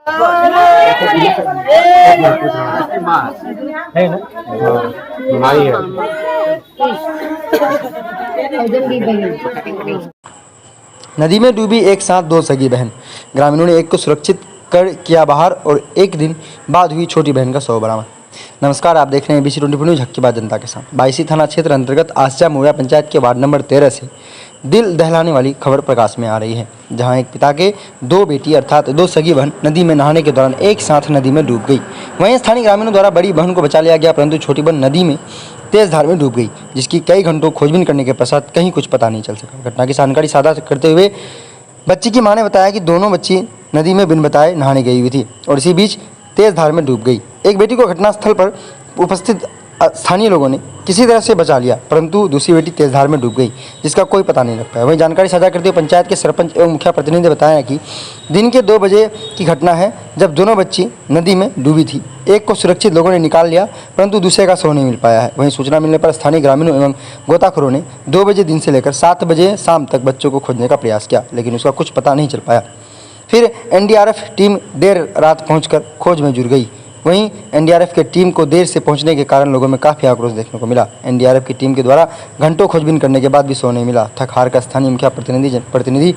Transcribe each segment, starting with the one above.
है ना? भाई है। नदी में डूबी एक साथ दो सगी बहन। ग्रामीणों ने एक को सुरक्षित कर किया बाहर और एक दिन बाद हुई छोटी बहन का शव बरामद। नमस्कार, आप देख रहे हैं ABC24 न्यूज, हक की बात जनता के साथ। बायसी थाना क्षेत्र अंतर्गत आसिया मोया पंचायत के वार्ड नंबर 13 से दिल दहलाने वाली खबर प्रकाश में आ रही है, जहां एक पिता के दो बेटी अर्थात दो सगी बहन नदी में नहाने के दौरान एक साथ नदी में डूब गई। वहीं स्थानीय ग्रामीणों द्वारा बड़ी बहन को बचा लिया गया, परंतु छोटी बहन नदी में तेज धार में डूब गई, जिसकी कई घंटों खोजबीन करने के पश्चात कहीं कुछ पता नहीं चल सका। घटना की जानकारी साझा करते हुए बच्ची की मां ने बताया कि दोनों बच्ची नदी में बिन बताए नहाने गई हुई थी और इसी बीच तेज धार में डूब गई। एक बेटी को घटनास्थल पर उपस्थित स्थानीय लोगों ने किसी तरह से बचा लिया, परंतु दूसरी बेटी तेज धार में डूब गई, जिसका कोई पता नहीं लग पाया। वहीं जानकारी साझा करते हुए पंचायत के सरपंच एवं मुखिया प्रतिनिधि ने बताया कि दिन के 2 बजे की घटना है, जब दोनों बच्ची नदी में डूबी थी। एक को सुरक्षित लोगों ने निकाल लिया, परंतु दूसरे का शव नहीं मिल पाया है। वहीं सूचना मिलने पर स्थानीय ग्रामीणों एवं गोताखोरों ने 2 बजे दिन से लेकर 7 बजे शाम तक बच्चों को खोजने का प्रयास किया, लेकिन उसका कुछ पता नहीं चल पाया। फिर NDRF टीम देर रात पहुंचकर खोज में जुट गई। वहीं NDRF के टीम को देर से पहुंचने के कारण लोगों में काफ़ी आक्रोश देखने को मिला। NDRF की टीम के द्वारा घंटों खोजबीन करने के बाद भी शव नहीं मिला। थक हार का स्थानीय मुखिया प्रतिनिधि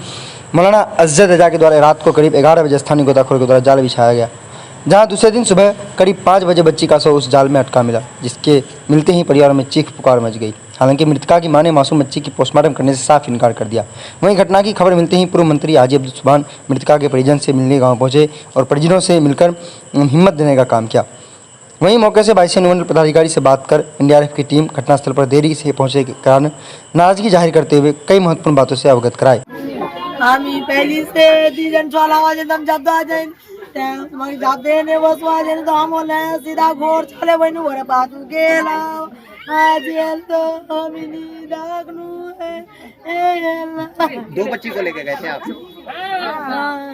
मौलाना अजद रजा के द्वारा रात को करीब 11 बजे स्थानीय गोताखोरों के द्वारा जाल बिछाया गया, जहां दूसरे दिन सुबह करीब 5 बजे बच्ची का शव उस जाल में अटका मिला, जिसके मिलते ही परिवार में चीख पुकार मच गई। हालांकि मृतका की मां ने मासूम बच्ची की पोस्टमार्टम करने से साफ इनकार कर दिया। वहीं घटना की खबर मिलते ही पूर्व मंत्री हाजी अब्दुल सुभान मृतका के परिजन से मिलने गांव पहुंचे और परिजनों से मिलकर हिम्मत देने का काम किया। वहीं मौके से बायसी अनुमंडल पदाधिकारी से बात कर NDRF की टीम घटनास्थल पर देरी से पहुंचे के कारण नाराजगी जाहिर करते हुए कई महत्वपूर्ण बातों से अवगत कराए। आम्ही पहिली से दिजन 16 वाजे दम जब आ जाए मग जाते ने बस वाजे तो हम बोले सीधा घोर चले बनु भरे बातू गेला आज तो हमिनी दागनु है। 2 बच्ची को लेके गए थे आप?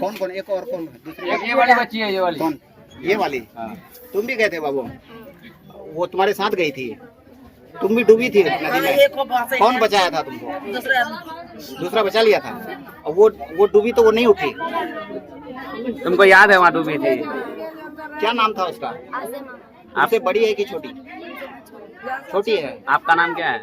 कौन कौन? एक और कौन? दूसरी ये वाली बच्ची है, ये वाली। कौन? ये वाली? तुम भी गए थे बाबू? वो तुम्हारे साथ गई थी? तुम भी डूबी थी नदी में? कौन बचाया था तुमको? दूसरा बचा लिया था। और वो डूबी तो वो नहीं उठी? तुमको याद है वहाँ डूबी थी? क्या नाम था उसका? आपसे बड़ी है कि छोटी? छोटी है। आपका नाम क्या है?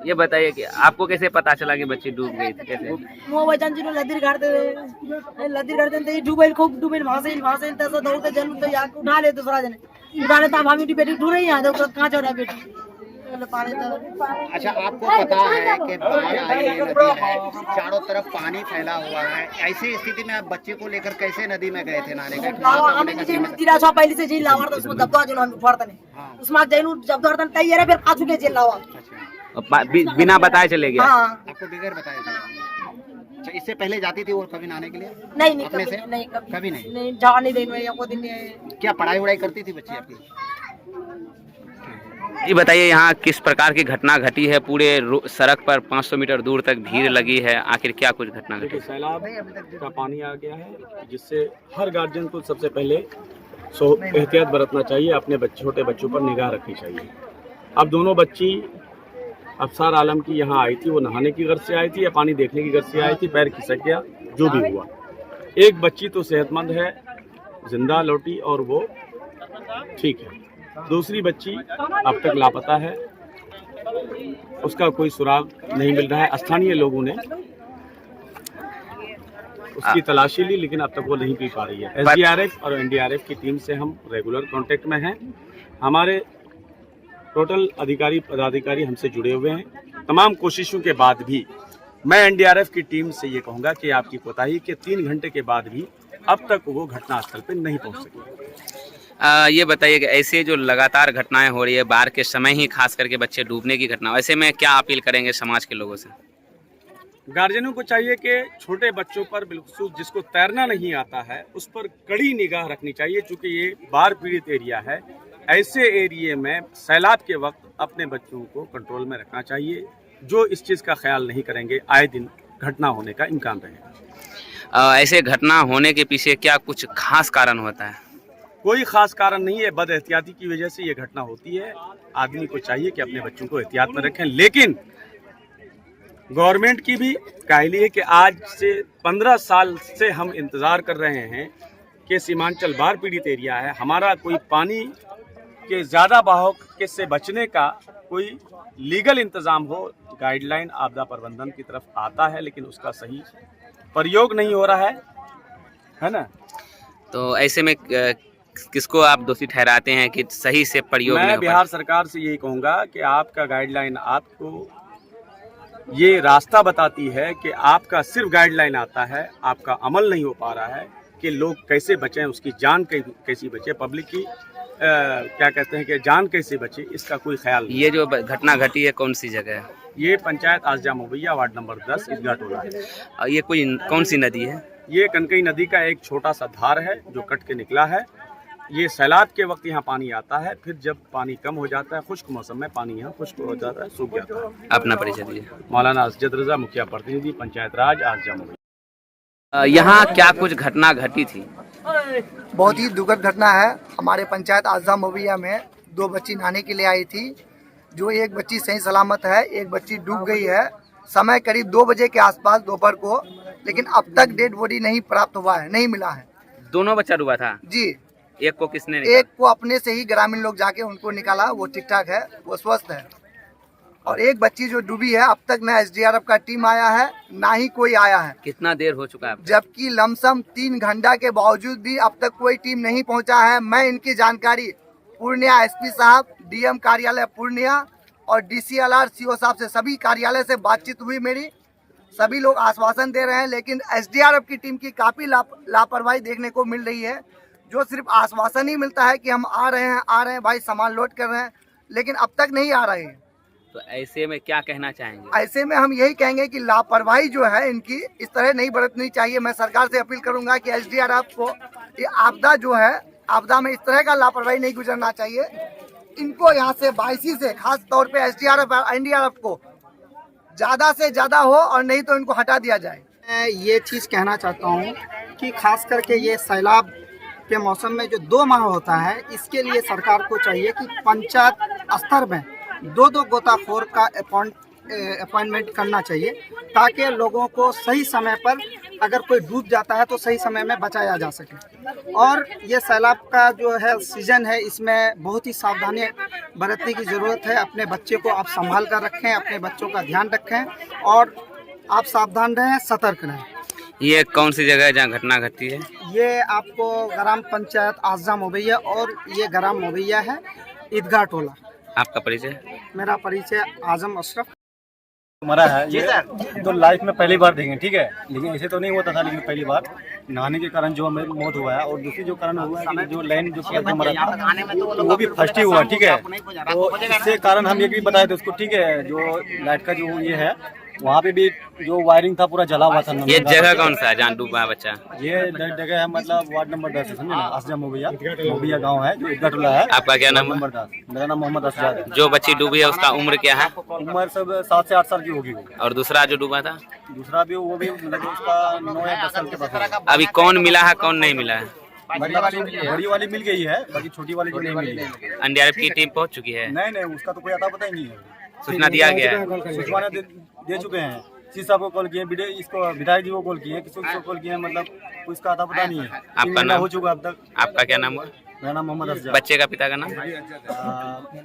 ये बताइए कि आपको कैसे पता चला कि बच्ची डूब गई थी? कैसे? मो बचन जी लदीर करते ते डूबेल खूब डूबेल भासे तसं दौड़ते जन तो या उठा ले दूसरा जने उठाने तब हम बेटी ढूंढ रही है तो कहां चढ़ा बेटी पानी तो। अच्छा, आपको पता है कि बाढ़ आई नदी है, चारों तरफ पानी फैला हुआ है, ऐसी स्थिति में आप बच्चे को लेकर कैसे नदी में गए थे नहाने का? तिरा छो पहले से जेल लावर तो उसको दबा जो हम फड़तने उसमें जैनु जब दौड़तन तैयार है फिर पाछू के जेल लावा। बिना बताए चले गए? हां, आपको बगैर बताए चले? अच्छा, इससे पहले जाती थी वो कभी नहाने के लिए? नहीं अपने से? नहीं कभी नहीं? नहीं जा नहीं देने को दिन में। क्या पढ़ाई वढ़ाई करती थी बच्ची आपकी? जी बताइए, यहाँ किस प्रकार की घटना घटी है? पूरे सड़क पर 500 मीटर दूर तक भीड़ लगी है, आखिर क्या कुछ घटना घटी? सैलाब का पानी आ गया है, जिससे हर गार्जियन को सबसे पहले एहतियात बरतना चाहिए, अपने छोटे बच्चों पर निगाह रखनी चाहिए। अब दोनों बच्ची अफसार आलम की यहाँ आई थी, वो नहाने की गर्ज से आई थी या पानी देखने की गर्ज से आई थी, पैर खिसक गया, जो भी हुआ। एक बच्ची तो सेहतमंद है, जिंदा लौटी और वो ठीक है। दूसरी बच्ची अब तक लापता है, उसका कोई सुराग नहीं मिल रहा है। स्थानीय लोगों ने उसकी तलाशी ली, लेकिन अब तक वो नहीं पी पा रही है। SDRF और NDRF की टीम से हम रेगुलर कांटेक्ट में हैं। हमारे टोटल अधिकारी पदाधिकारी हमसे जुड़े हुए हैं। तमाम कोशिशों के बाद भी मैं NDRF की टीम से ये कहूँगा कि आपकी कोताही के 3 घंटे के बाद भी अब तक वो घटनास्थल पर नहीं पहुँच सकी। ये बताइए कि ऐसे जो लगातार घटनाएं हो रही है, बाढ़ के समय ही खास करके बच्चे डूबने की घटना, ऐसे में क्या अपील करेंगे समाज के लोगों से? गार्जियनों को चाहिए कि छोटे बच्चों पर बिल्कुल जिसको तैरना नहीं आता है उस पर कड़ी निगाह रखनी चाहिए, क्योंकि ये बाढ़ पीड़ित एरिया है। ऐसे एरिया में सैलाब के वक्त अपने बच्चों को कंट्रोल में रखना चाहिए। जो इस चीज़ का ख्याल नहीं करेंगे, आए दिन घटना होने का इम्कान रहेगा। ऐसे घटना होने के पीछे क्या कुछ खास कारण होता है? कोई खास कारण नहीं है, बद एहतियाती की वजह से ये घटना होती है। आदमी को चाहिए कि अपने बच्चों को एहतियात में रखें, लेकिन गवर्नमेंट की भी काहली है कि आज से 15 साल से हम इंतज़ार कर रहे हैं कि सीमांचल बाढ़ पीड़ित एरिया है, हमारा कोई पानी के ज़्यादा बहाव के से बचने का कोई लीगल इंतज़ाम हो। गाइडलाइन आपदा प्रबंधन की तरफ आता है लेकिन उसका सही प्रयोग नहीं हो रहा है ना। तो ऐसे में किसको आप दोषी ठहराते हैं कि सही से प्रयोग नहीं मैं हो बिहार सरकार से यही कहूँगा कि आपका गाइडलाइन आपको ये रास्ता बताती है कि आपका सिर्फ गाइडलाइन आता है, आपका अमल नहीं हो पा रहा है कि लोग कैसे बचें, उसकी जान कैसी बचे, पब्लिक की क्या कहते हैं कि जान कैसे बचे, इसका कोई ख्याल नहीं। ये जो घटना घटी है कौन सी जगह है? ये पंचायत आसजा मोबैया वार्ड नंबर 10 ईदगाह टोला है। और ये कोई कौन सी नदी है? ये कनकई नदी का एक छोटा सा धार है जो कट के निकला है। ये सैलाब के वक्त यहाँ पानी आता है, फिर जब पानी कम हो जाता है, खुश्क मौसम में पानी यहाँ खुश्क हो जाता है, सूख जाता है। अपना परिचय दीजिए। मौलाना असजद रजा, मुखिया प्रतिनिधि, पंचायत राज आसजा मोबैया। यहाँ क्या कुछ घटना घटी थी? बहुत ही दुखद घटना है। हमारे पंचायत आज़ा मोबैया में 2 बच्ची नहाने के लिए आई थी, जो एक बच्ची सही सलामत है, एक बच्ची डूब गई है। समय करीब 2 बजे के आसपास दोपहर को, लेकिन अब तक डेड बॉडी नहीं प्राप्त हुआ है, नहीं मिला है। दोनों बच्चा डूबा था? जी। एक को किसने निकाला? एक को अपने से ही ग्रामीण लोग जाके उनको निकाला, वो ठीक ठाक है, वो स्वस्थ है। और एक बच्ची जो डूबी है, अब तक न एसडीआरएफ का टीम आया है, ना ही कोई आया है। कितना देर हो चुका है? जबकि लमसम 3 घंटा के बावजूद भी अब तक कोई टीम नहीं पहुंचा है। मैं इनकी जानकारी पूर्णिया एसपी साहब, डीएम कार्यालय पूर्णिया और डीसीएलआर सीओ साहब से, सभी कार्यालय से बातचीत हुई मेरी। सभी लोग आश्वासन दे रहे हैं, लेकिन एसडीआरएफ की टीम की काफी लापरवाही देखने को मिल रही है। जो सिर्फ आश्वासन ही मिलता है कि हम आ रहे हैं भाई, सामान लोड कर रहे हैं, लेकिन अब तक नहीं आ रहे हैं। तो ऐसे में क्या कहना चाहेंगे? ऐसे में हम यही कहेंगे कि लापरवाही जो है इनकी इस तरह नहीं बरतनी चाहिए। मैं सरकार से अपील करूंगा कि एसडीआरएफ को ये आपदा जो है, आपदा में इस तरह का लापरवाही नहीं गुजरना चाहिए। इनको यहाँ से 22 से खास तौर पे एसडीआरएफ और एनडीआरएफ को ज़्यादा से ज़्यादा हो, और नहीं तो इनको हटा दिया जाए। मैं ये चीज़ कहना चाहता हूँ कि खास करके ये सैलाब के मौसम में जो 2 माह होता है, इसके लिए सरकार को चाहिए कि पंचायत स्तर में 2-2 गोताखोर का अपॉइंटमेंट करना चाहिए, ताकि लोगों को सही समय पर अगर कोई डूब जाता है तो सही समय में बचाया जा सके। और ये सैलाब का जो है सीजन है, इसमें बहुत ही सावधानी बरतने की ज़रूरत है। अपने बच्चे को आप संभाल कर रखें, अपने बच्चों का ध्यान रखें और आप सावधान रहें, सतर्क रहें। ये कौन सी जगह है जहाँ घटना घटी है? ये आपको ग्राम पंचायत आज़ा मोबैया और ये ग्राम मोबैया है, ईदगाह टोला। आपका परिचय? मेरा परिचय आजम अशरफ। मरा है ये तो लाइफ में पहली बार देखें, ठीक है, लेकिन ऐसे तो नहीं होता था, लेकिन पहली बार नहाने के कारण जो हमें मौत हुआ है। और दूसरी जो कारण हुआ है कि जो लाइन जो मरा था तो वो भी फर्स्ट ही हुआ, ठीक है। तो इससे कारण हम ये भी बताए थे उसको, ठीक है, जो लाइट का जो ये है वहाँ पे भी जो वायरिंग था पूरा जला हुआ था। ये जगह कौन सा है जहाँ डूबा बच्चा? ये जगह है मतलब वार्ड नंबर 10 है, समझे ना, आसजा मोबैया गाँव है, जो ईदगाह टोला है। आपका क्या नाम है? नंबर 10। मेरा नाम मोहम्मद असजाद है। जो बच्ची डूबी है उसका उम्र क्या है? उम्र सब 7 से 8 साल की होगी। और दूसरा जो डूबा था? दूसरा भी वो भी मतलब उसका 9 या 10 साल के पास। अभी कौन मिला है, कौन नहीं मिला है? मतलब बड़ी वाली मिल गई है, बाकी छोटी वाली जो नहीं मिली है। एनडीआरएफ की टीम पहुंच चुकी है? नहीं, उसका तो कोई अता पता ही नहीं है। सूचना दिया गया है? सूचना दे चुके हैं, सी साहब को कॉल किए, इसको विधायक जी को कॉल किए, किसी को कॉल किए, मतलब उसका अता पता नहीं है। आपका नाम हो चुका अब तक। आपका क्या नाम हुआ? मेरा नाम मोहम्मद असजाद। बच्चे का पिता का नाम?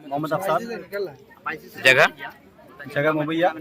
मोहम्मद अफसार। जगह मोबैया।